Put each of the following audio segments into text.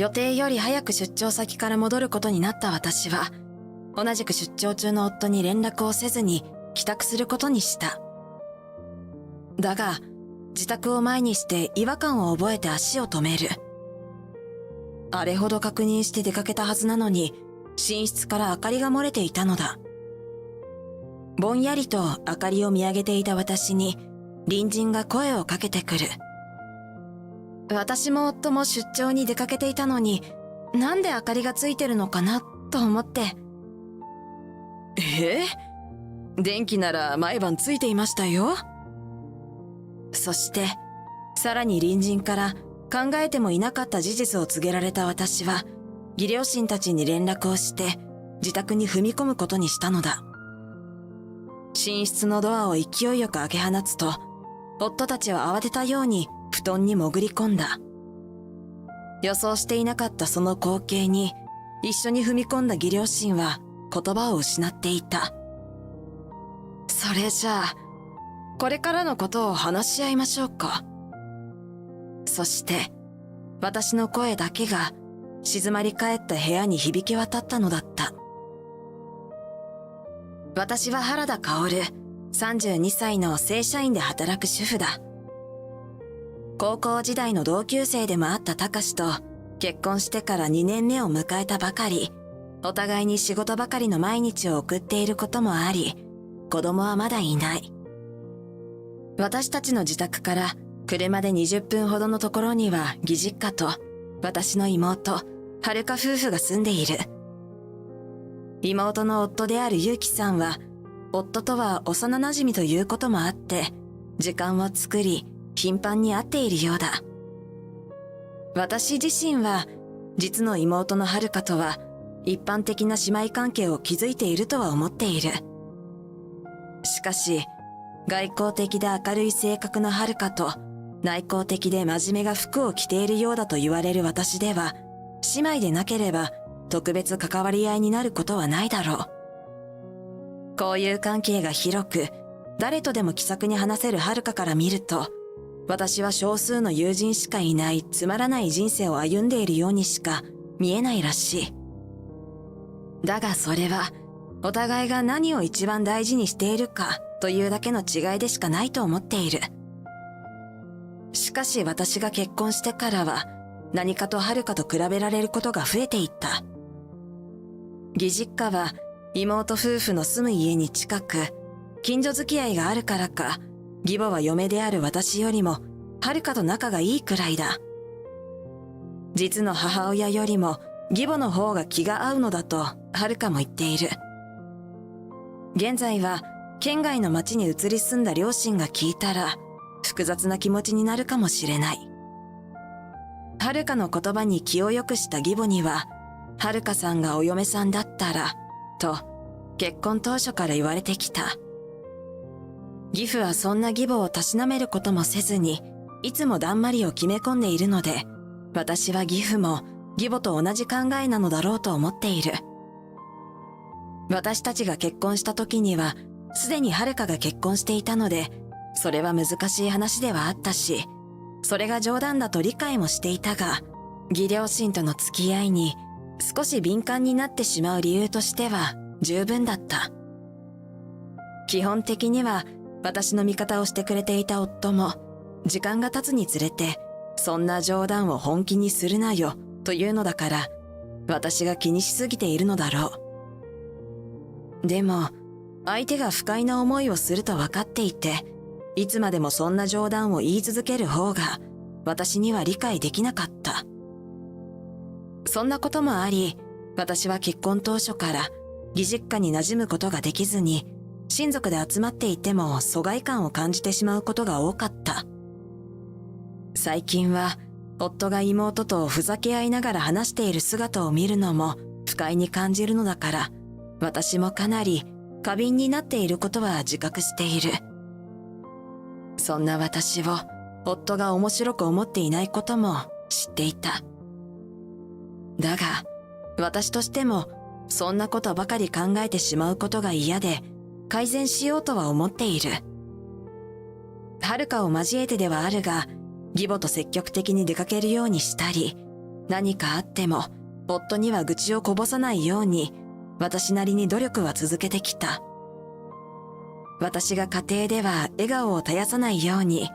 予定より早く出張先から戻ることになった私は、同じく出張中の夫に連絡をせずに帰宅することにした。だが、自宅を前にして違和感を覚えて足を止める。あれほど確認して出かけたはずなのに、寝室から明かりが漏れていたのだ。ぼんやりと明かりを見上げていた私に、隣人が声をかけてくる。私も夫も出張に出かけていたのに、なんで明かりがついてるのかなと思って。電気なら毎晩ついていましたよ。そして、さらに隣人から考えてもいなかった事実を告げられた私は、義両親たちに連絡をして自宅に踏み込むことにしたのだ。寝室のドアを勢いよく開け放つと、夫たちは慌てたように布団に潜り込んだ。予想していなかったその光景に、一緒に踏み込んだ義両親は言葉を失っていた。それじゃあ、これからのことを話し合いましょうか。そして、私の声だけが静まり返った部屋に響き渡ったのだった。私は原田薫、32歳の正社員で働く主婦だ。高校時代の同級生でもあった高志と結婚してから2年目を迎えたばかり、お互いに仕事ばかりの毎日を送っていることもあり、子供はまだいない。私たちの自宅から車で20分ほどのところには義実家と私の妹、遥夫婦が住んでいる。妹の夫であるゆうきさんは、夫とは幼馴染ということもあって、時間を作り、頻繁に会っているようだ。私自身は、実の妹の遥とは、一般的な姉妹関係を築いているとは思っている。しかし、外交的で明るい性格の遥と、内向的で真面目が服を着ているようだと言われる私では、姉妹でなければ特別関わり合いになることはないだろう。こういう関係が広く、誰とでも気さくに話せる遥から見ると、私は少数の友人しかいないつまらない人生を歩んでいるようにしか見えないらしい。だがそれは、お互いが何を一番大事にしているかというだけの違いでしかないと思っている。しかし私が結婚してからは、何かと遥と比べられることが増えていった。義実家は妹夫婦の住む家に近く、近所付き合いがあるからか、義母は嫁である私よりも遥と仲がいいくらいだ。実の母親よりも義母の方が気が合うのだと遥も言っている。現在は県外の町に移り住んだ両親が聞いたら複雑な気持ちになるかもしれない。遥の言葉に気を良くした義母には、遥さんがお嫁さんだったら、と結婚当初から言われてきた。義父はそんな義母をたしなめることもせずに、いつもだんまりを決め込んでいるので、私は義父も義母と同じ考えなのだろうと思っている。私たちが結婚した時には、すでに遥が結婚していたので、それは難しい話ではあったし、それが冗談だと理解もしていたが、義両親との付き合いに少し敏感になってしまう理由としては十分だった。基本的には私の味方をしてくれていた夫も、時間が経つにつれて、そんな冗談を本気にするなよというのだから、私が気にしすぎているのだろう。でも、相手が不快な思いをすると分かっていて、いつまでもそんな冗談を言い続ける方が私には理解できなかった。そんなこともあり、私は結婚当初から義実家に馴染むことができずに、親族で集まっていても疎外感を感じてしまうことが多かった。最近は夫が妹とふざけ合いながら話している姿を見るのも不快に感じるのだから、私もかなり過敏になっていることは自覚している。そんな私を夫が面白く思っていないことも知っていた。だが、私としてもそんなことばかり考えてしまうことが嫌で、改善しようとは思っている。遥を交えてではあるが、義母と積極的に出かけるようにしたり、何かあっても夫には愚痴をこぼさないように私なりに努力は続けてきた。私が家庭では笑顔を絶やさないように、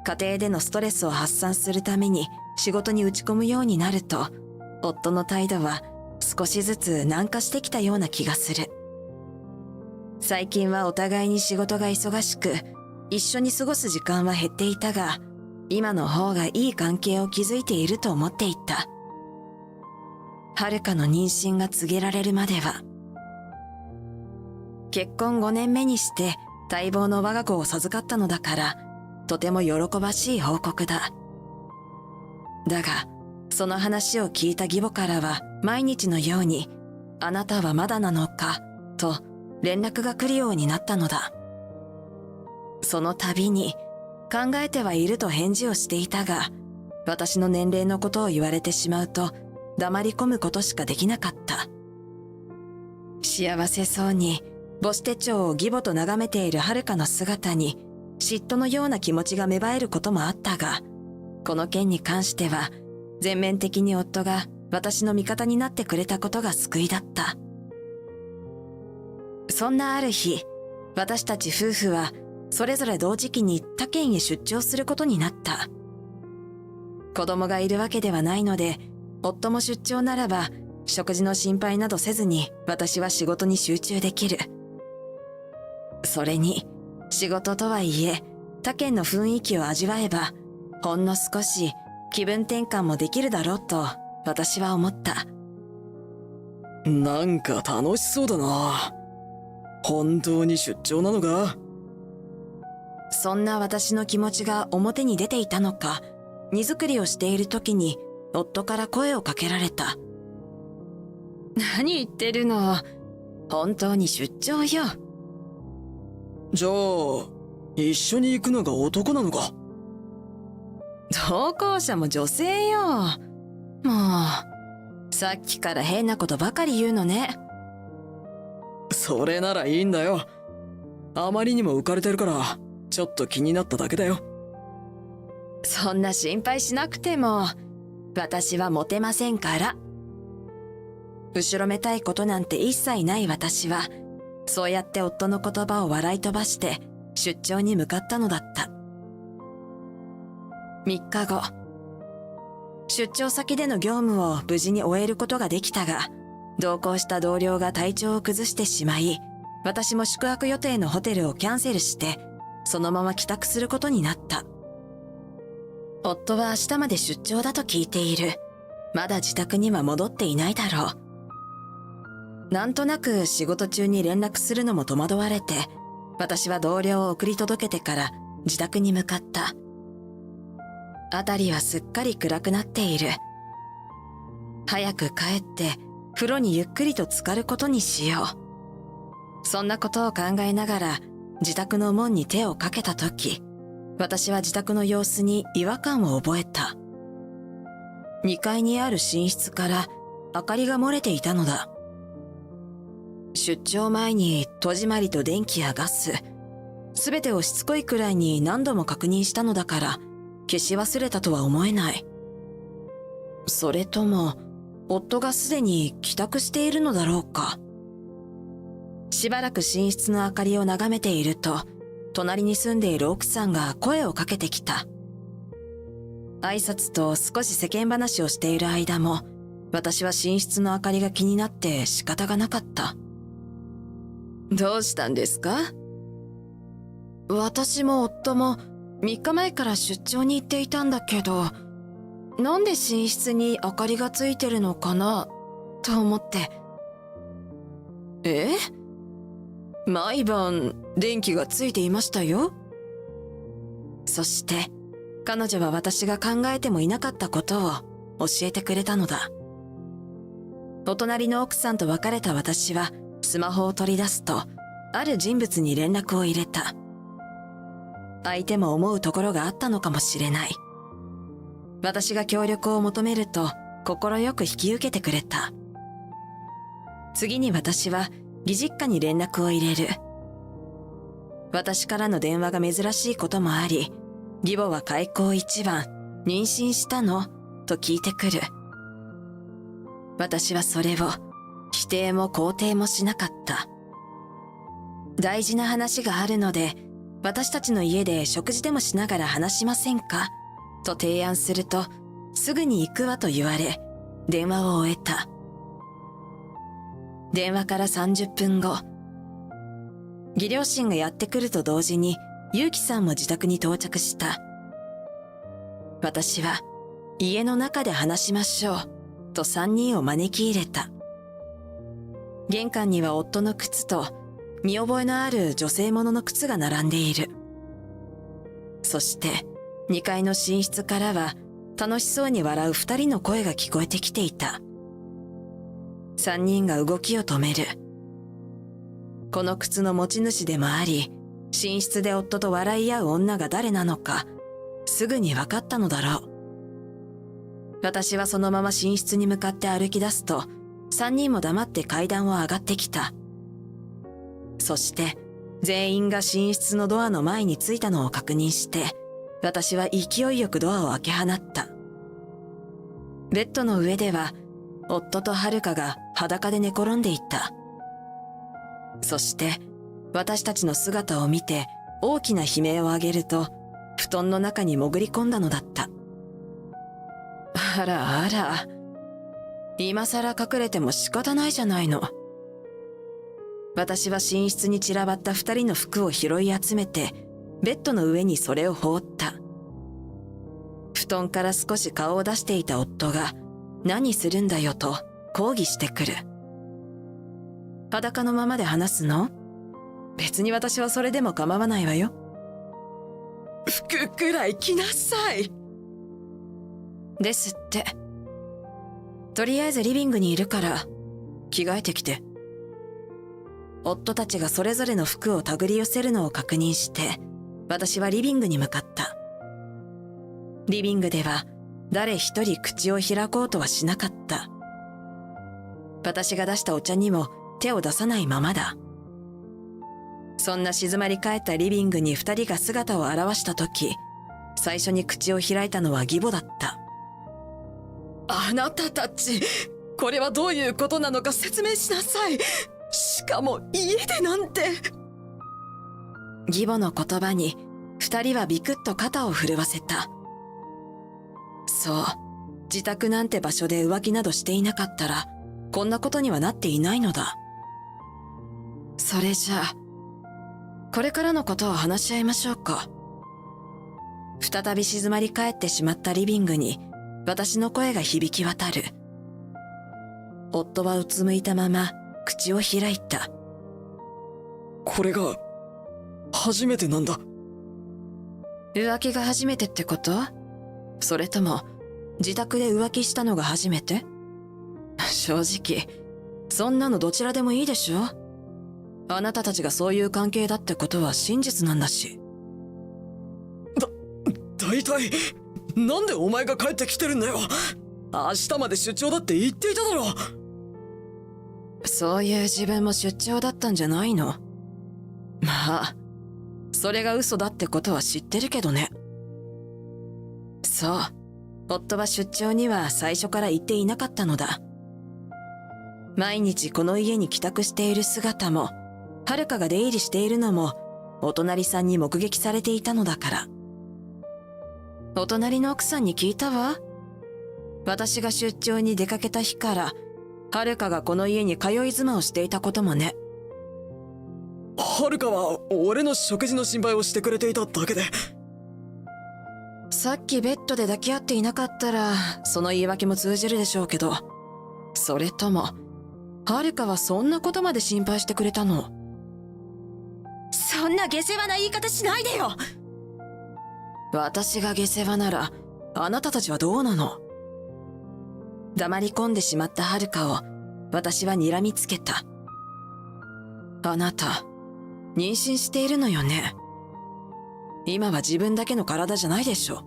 家庭でのストレスを発散するために仕事に打ち込むようになると、夫の態度は少しずつ軟化してきたような気がする。最近はお互いに仕事が忙しく、一緒に過ごす時間は減っていたが、今の方がいい関係を築いていると思っていた。遥の妊娠が告げられるまでは。結婚5年目にして待望の我が子を授かったのだから、とても喜ばしい報告だ。だが、その話を聞いた義母からは毎日のように、あなたはまだなのか、と連絡が来るようになったのだ。その度に、考えてはいると返事をしていたが、私の年齢のことを言われてしまうと、黙り込むことしかできなかった。幸せそうに、母子手帳を義母と眺めている遥の姿に、嫉妬のような気持ちが芽生えることもあったが、この件に関しては、全面的に夫が私の味方になってくれたことが救いだった。そんなある日、私たち夫婦はそれぞれ同時期に他県へ出張することになった。子供がいるわけではないので、夫も出張ならば食事の心配などせずに私は仕事に集中できる。それに仕事とはいえ他県の雰囲気を味わえばほんの少し気分転換もできるだろうと私は思った。なんか楽しそうだな。本当に出張なのか？そんな私の気持ちが表に出ていたのか、荷造りをしている時に夫から声をかけられた。何言ってるの？本当に出張よ。じゃあ、一緒に行くのが男なのか？同行者も女性よ。もう、さっきから変なことばかり言うのね。それならいいんだよ。あまりにも浮かれてるから、ちょっと気になっただけだよ。そんな心配しなくても、私はモテませんから。後ろめたいことなんて一切ない私は、そうやって夫の言葉を笑い飛ばして出張に向かったのだった。3日後、出張先での業務を無事に終えることができたが、同行した同僚が体調を崩してしまい、私も宿泊予定のホテルをキャンセルして、そのまま帰宅することになった。夫は明日まで出張だと聞いている。まだ自宅には戻っていないだろう。なんとなく仕事中に連絡するのも戸惑われて、私は同僚を送り届けてから自宅に向かった。辺りはすっかり暗くなっている。早く帰って風呂にゆっくりと浸かることにしよう。そんなことを考えながら自宅の門に手をかけたとき、私は自宅の様子に違和感を覚えた。2階にある寝室から明かりが漏れていたのだ。出張前に戸締まりと電気やガス、すべてをしつこいくらいに何度も確認したのだから消し忘れたとは思えない。それとも夫がすでに帰宅しているのだろうか。しばらく寝室の明かりを眺めていると、隣に住んでいる奥さんが声をかけてきた。挨拶と少し世間話をしている間も、私は寝室の明かりが気になって仕方がなかった。どうしたんですか？私も夫も3日前から出張に行っていたんだけど、なんで寝室に明かりがついてるのかなと思って。毎晩電気がついていましたよ。そして彼女は私が考えてもいなかったことを教えてくれたのだ。お隣の奥さんと別れた私はスマホを取り出すと、ある人物に連絡を入れた。相手も思うところがあったのかもしれない。私が協力を求めると快く引き受けてくれた。次に私は義実家に連絡を入れる。私からの電話が珍しいこともあり、義母は開口一番、妊娠したのと聞いてくる。私はそれを否定も肯定もしなかった。大事な話があるので、私たちの家で食事でもしながら話しませんかと提案すると、すぐに行くわと言われ、電話を終えた。電話から30分後、義両親がやってくると同時に、ゆうきさんも自宅に到着した。私は、家の中で話しましょう、と3人を招き入れた。玄関には夫の靴と、見覚えのある女性ものの靴が並んでいる。そして、2階の寝室からは、楽しそうに笑う2人の声が聞こえてきていた。3人が動きを止める。この靴の持ち主でもあり、寝室で夫と笑い合う女が誰なのか、すぐに分かったのだろう。私はそのまま寝室に向かって歩き出すと、3人も黙って階段を上がってきた。そして、全員が寝室のドアの前に着いたのを確認して、私は勢いよくドアを開け放った。ベッドの上では、夫と遥が裸で寝転んでいた。そして、私たちの姿を見て大きな悲鳴を上げると、布団の中に潜り込んだのだった。あらあら、今さら隠れても仕方ないじゃないの。私は寝室に散らばった2人の服を拾い集めて、ベッドの上にそれを放った。布団から少し顔を出していた夫が、何するんだよと抗議してくる。裸のままで話すの？別に私はそれでも構わないわよ。服くらい着なさい。ですって。とりあえずリビングにいるから、着替えてきて。夫たちがそれぞれの服を手繰り寄せるのを確認して、私はリビングに向かった。リビングでは、誰一人口を開こうとはしなかった。私が出したお茶にも手を出さないままだ。そんな静まり返ったリビングに2人が姿を現したとき、最初に口を開いたのは義母だった。あなたたち、これはどういうことなのか説明しなさい。しかも家でなんて。義母の言葉に2人はビクッと肩を震わせた。そう、自宅なんて場所で浮気などしていなかったら、こんなことにはなっていないのだ。それじゃあ、これからのことを話し合いましょうか。再び静まり返ってしまったリビングに、私の声が響き渡る。夫はうつむいたまま、口を開いた。これが、初めてなんだ。浮気が初めてってこと？それとも、自宅で浮気したのが初めて？正直、そんなのどちらでもいいでしょ？あなたたちがそういう関係だってことは真実なんだし。大体、なんでお前が帰ってきてるんだよ。明日まで出張だって言っていただろ。そういう自分も出張だったんじゃないの？まあ、それが嘘だってことは知ってるけどね。そう、夫は出張には最初から行っていなかったのだ。毎日この家に帰宅している姿も、遥が出入りしているのも、お隣さんに目撃されていたのだから。お隣の奥さんに聞いたわ。私が出張に出かけた日から、遥がこの家に通い妻をしていたこともね。遥は俺の食事の心配をしてくれていただけで。さっきベッドで抱き合っていなかったら、その言い訳も通じるでしょうけど、それとも、遥はそんなことまで心配してくれたの？そんな下世話な言い方しないでよ。私が下世話なら、あなたたちはどうなの？黙り込んでしまった遥を、私は睨みつけた。あなた、妊娠しているのよね。今は自分だけの体じゃないでしょ。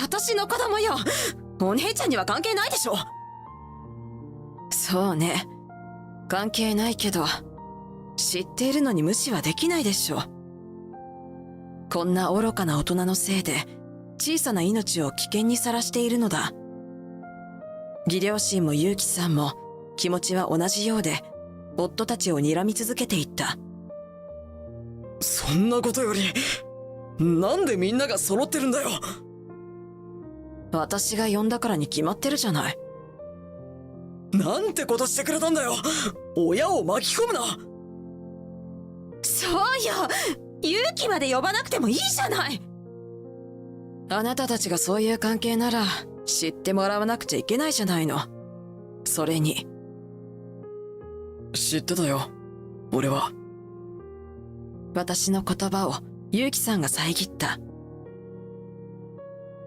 私の子供よ。お姉ちゃんには関係ないでしょ。そうね。関係ないけど、知っているのに無視はできないでしょ。こんな愚かな大人のせいで、小さな命を危険にさらしているのだ。義両親も結城さんも気持ちは同じようで、夫たちを睨み続けていった。そんなことより、なんでみんなが揃ってるんだよ。私が呼んだからに決まってるじゃない。なんてことしてくれたんだよ。親を巻き込むな。そうよ、勇気まで呼ばなくてもいいじゃない。あなたたちがそういう関係なら知ってもらわなくちゃいけないじゃないの。それに。知ってたよ、俺は。私の言葉を結城さんが遮った。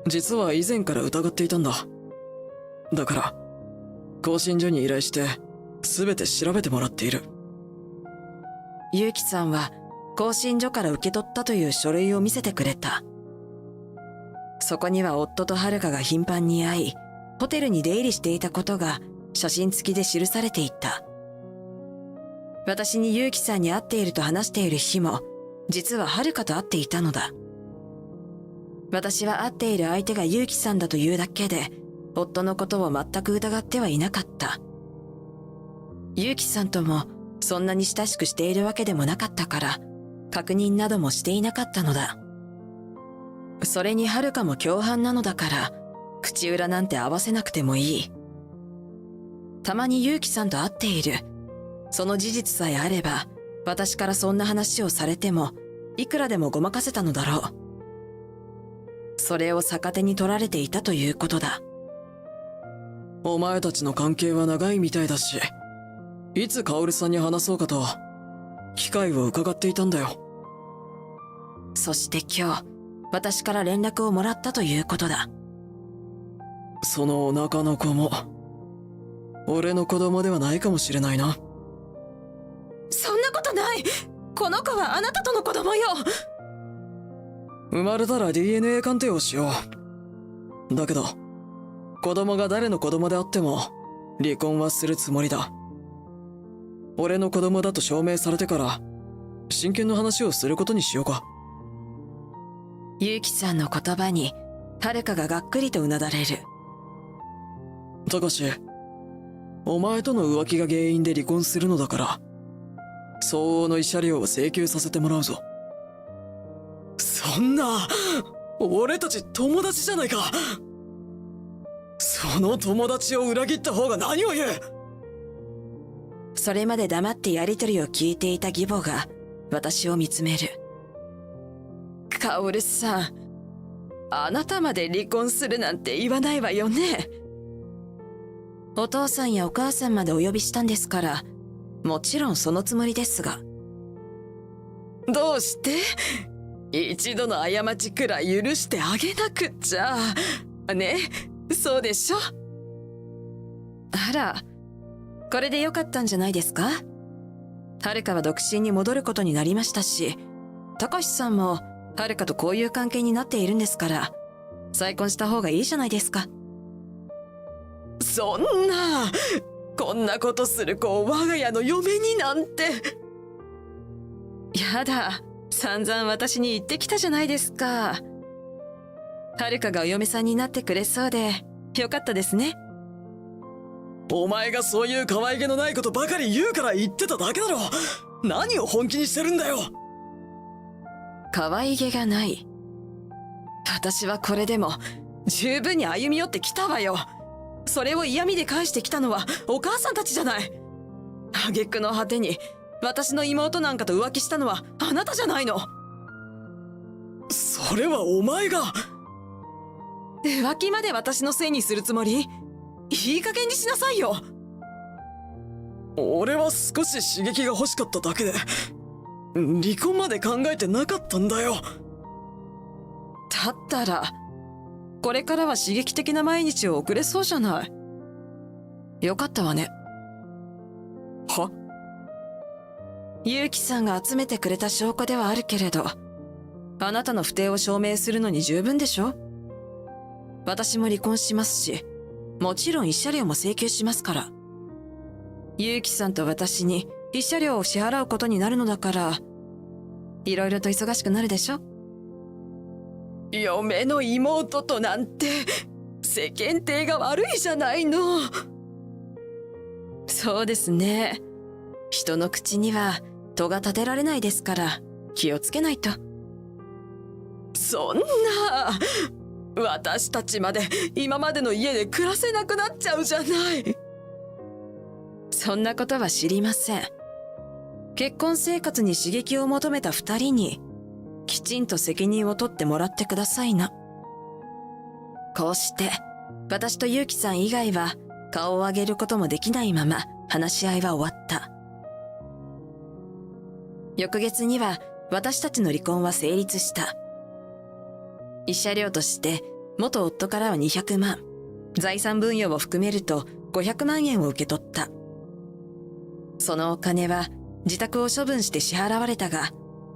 実は以前から疑っていたんだ。だから更新所に依頼して全て調べてもらっている。結城さんは更新所から受け取ったという書類を見せてくれた。そこには夫と遥が頻繁に会い、ホテルに出入りしていたことが写真付きで記されていた。私に結城さんに会っていると話している日も、実は遥と会っていたのだ。私は会っている相手が結城さんだというだけで、夫のことを全く疑ってはいなかった。結城さんともそんなに親しくしているわけでもなかったから、確認などもしていなかったのだ。それに遥も共犯なのだから、口裏なんて合わせなくてもいい。たまに結城さんと会っている。その事実さえあれば、私からそんな話をされても、いくらでもごまかせたのだろう。それを逆手に取られていたということだ。お前たちの関係は長いみたいだし、いつ薫さんに話そうかと機会を伺っていたんだよ。そして今日、私から連絡をもらったということだ。そのお腹の子も俺の子供ではないかもしれないな。そんなことない。この子はあなたとの子供よ。生まれたら DNA 鑑定をしよう。だけど子供が誰の子供であっても離婚はするつもりだ。俺の子供だと証明されてから真剣の話をすることにしようか。結城さんの言葉に遥ががっくりとうなだれる。たかし、お前との浮気が原因で離婚するのだから相応の慰謝料を請求させてもらうぞ。そんな、俺たち友達じゃないか。その友達を裏切った方が何を言う。それまで黙ってやりとりを聞いていた義母が私を見つめる。薫さん、あなたまで離婚するなんて言わないわよね。お父さんやお母さんまでお呼びしたんですから、もちろんそのつもりですが。どうして？一度の過ちくらい許してあげなくっちゃ。ね、そうでしょ？あら、これでよかったんじゃないですか？遥は独身に戻ることになりましたし、貴さんも遥とこういう関係になっているんですから、再婚した方がいいじゃないですか。そんな、こんなことする子を我が家の嫁になんて。やだ、散々私に言ってきたじゃないですか。遥がお嫁さんになってくれそうでよかったですね。お前がそういう可愛げのないことばかり言うから言ってただけだろ。何を本気にしてるんだよ。可愛げがない。私はこれでも十分に歩み寄ってきたわよ。それを嫌味で返してきたのはお母さんたちじゃない。挙句の果てに私の妹なんかと浮気したのはあなたじゃないの。それはお前が。浮気まで私のせいにするつもり？いい加減にしなさいよ。俺は少し刺激が欲しかっただけで離婚まで考えてなかったんだよ。だったらこれからは刺激的な毎日を送れそうじゃない。よかったわね。は？結城さんが集めてくれた証拠ではあるけれど、あなたの不貞を証明するのに十分でしょ。私も離婚しますし、もちろん慰謝料も請求しますから。結城さんと私に慰謝料を支払うことになるのだから、いろいろと忙しくなるでしょ。嫁の妹となんて、世間体が悪いじゃないの。そうですね。人の口には戸が立てられないですから気をつけないと。そんな、私たちまで今までの家で暮らせなくなっちゃうじゃない。そんなことは知りません。結婚生活に刺激を求めた二人にきちんと責任を取ってもらってくださいな。こうして私とユウキさん以外は顔を上げることもできないまま話し合いは終わった。翌月には私たちの離婚は成立した。慰謝料として元夫からは200万、財産分与を含めると500万円を受け取った。そのお金は自宅を処分して支払われたが、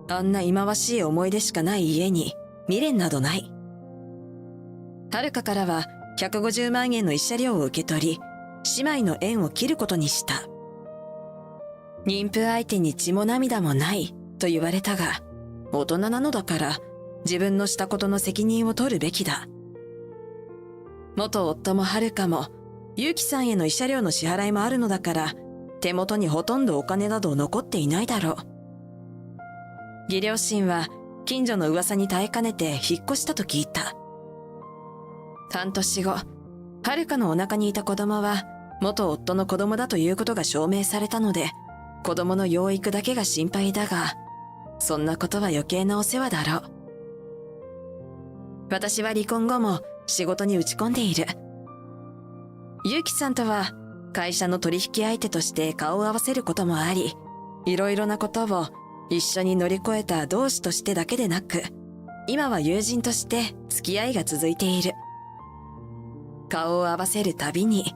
あんな忌まわしい思い出しかない家に未練などない。はるかからは150万円の慰謝料を受け取り、姉妹の縁を切ることにした。妊婦相手に血も涙もないと言われたが、大人なのだから自分のしたことの責任を取るべきだ。元夫もはるかも、ユウキさんへの慰謝料の支払いもあるのだから、手元にほとんどお金など残っていないだろう。義両親は近所の噂に耐えかねて引っ越したと聞いた。半年後、はるかのお腹にいた子供は元夫の子供だということが証明されたので、子供の養育だけが心配だが、そんなことは余計なお世話だろう。私は離婚後も仕事に打ち込んでいる。ユウキさんとは会社の取引相手として顔を合わせることもあり、いろいろなことを一緒に乗り越えた同志としてだけでなく、今は友人として付き合いが続いている。顔を合わせるたびに、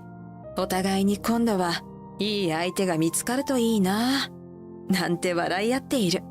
お互いに今度はいい相手が見つかるといいな、なんて笑い合っている。